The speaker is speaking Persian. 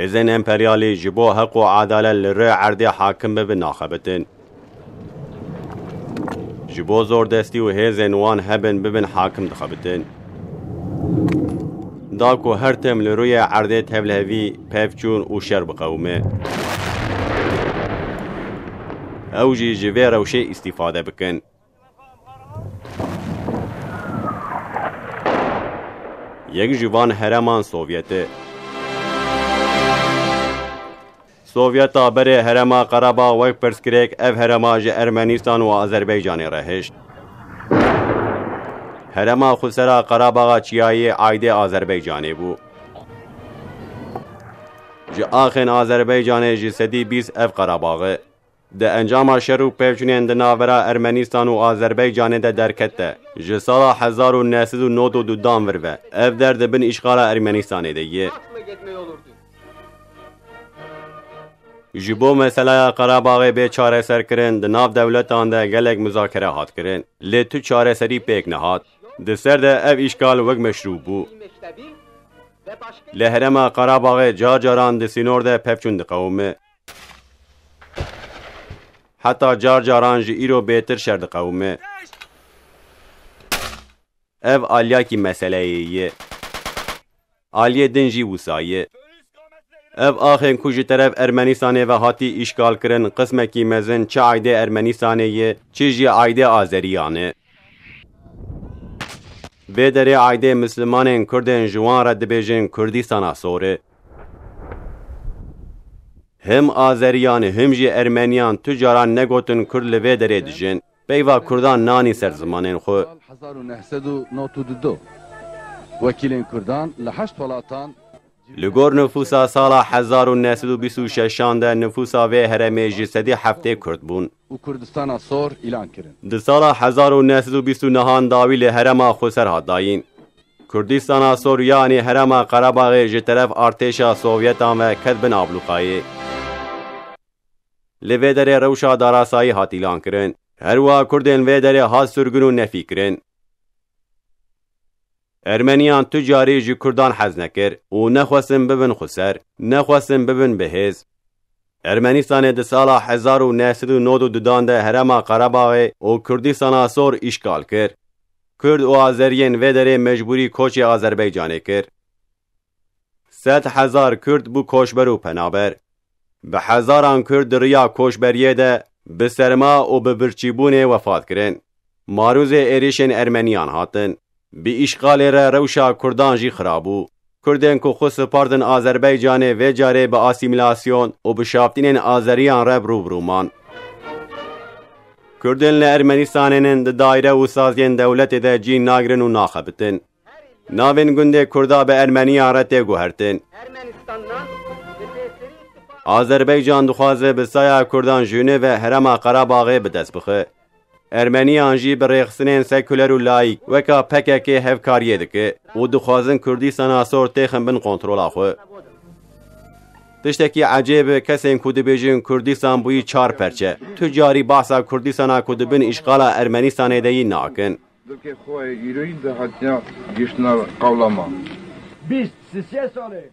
هزن امپریالی جبو حق و عدالت لره عرده حاکم ببن ناخبتن. جبو زور دستی و هزن وان هبن ببن حاکم دخبتن. داکو هر تم لروی عرده تبلهوی پیفچون و شر بقومه. اوجی جوی روشه استفاده بکن. یک جوان هرمان سوویته. سوویتا بره هرما قرابا وک پرسکریک اف هرما جه ارمنستان و آذربایجان رهشت. هرما خسرا قرابا چیایی عایده آذربایجانی بو. جه آخین آذربایجانی جسدی 20 اف قراباغه. ده انجام شروع پیوچنین ده ناورا ارمنستان و آذربایجان ده درکته. جه سالا 1992 دان وروه. اف درد بن اشغال ارمنستان ده یه. جبو مسئله قراباغ به چاره سر کرن ده ناف دولتان ده گلک مذاکره هات کرن. لی تو چاره سری پیک نهات. ده سر ده اف اشغال وگ مشروع بو. لهرما قراباغ جار جاران ده سینور ده پیوچون ده قومه. حتی جار جاران جی ایرو بهتر شرد قومه. اف آلیا کی مسئله یه. آلیه دنجی وسایه. اف آخین کجی طرف ارمنستانه و هاتی اشغال کرن قسمه کی مزن چه عایده ارمنستانه یه چه جی عایده آذریانه. به دره عایده مسلمانین کردین جوان رد بیجن کردستان سوره. هم آذریان هم جی ارمنیان تجاران نگوتن کرد لوی دره دجن. بیوا کردان نانی سر زمانین خو. 1992 وکیلین کردان لحشت ولاتان لگور نفوسا سالا 1926 ده نفوسا و هرمی جسدی هفته کرد بون. و کردستان سور اعلان کرن. ده سالا 1929 داوی لهرما خسر هات داین. کردستان سور یعنی هرما قراباغ جه طرف ارتشا سوویتان و کدبن آبلوقایه. لوی دره روشا داراسایی هات اعلان کرن. هروا کردین وی دره هات سرگنو نفی کرن. ارمنیان تجاری جی کردان حز نکر و نخواستن ببن خسر، نخواستن ببن بهز. ارمنستان ده سالا 1992 ده هرما قراباغ و کردستان سور اشغال کر. کرد و آذریین و دره مجبوری کوچ آذربایجانه کر. 100,000 کرد بو کوشبر و پنابر. به هزاران کرد ریا کوشبریه ده به سرما و به برچیبونه وفات کرن. ماروز ایریشن ارمنیان هاتن. بی اشغال را روشا کردان جی خرابو. کردن کو خود سپاردن آذربایجان و جاره به آسیمیلاسیون و به شافتین آذریان را بروبرومان. کردن لارمنستانین ده دایره و سازین دولت ده جی ناگرن و ناخبتن. ناوین گنده کردا به ارمنیان را تگوهرتن. آذربایجان دخوازه به سایا کردان جونه و هرما قراباغه به دست بخه. ارمنیان جی برخصنین سکولر و لایک وکا پکه هفکاریه دکه و دخوازن کردستان سور تخم بن کنترول آخو. تشتکی عجیب کسین کود بیجین کردستان بوی 4 پرچه. تجاری بحثا کردستان کود بن اشغال ارمنستان دیی ناکن. دکه خواه ایروین ده حتیا گشتنا قولما. 23 ساله.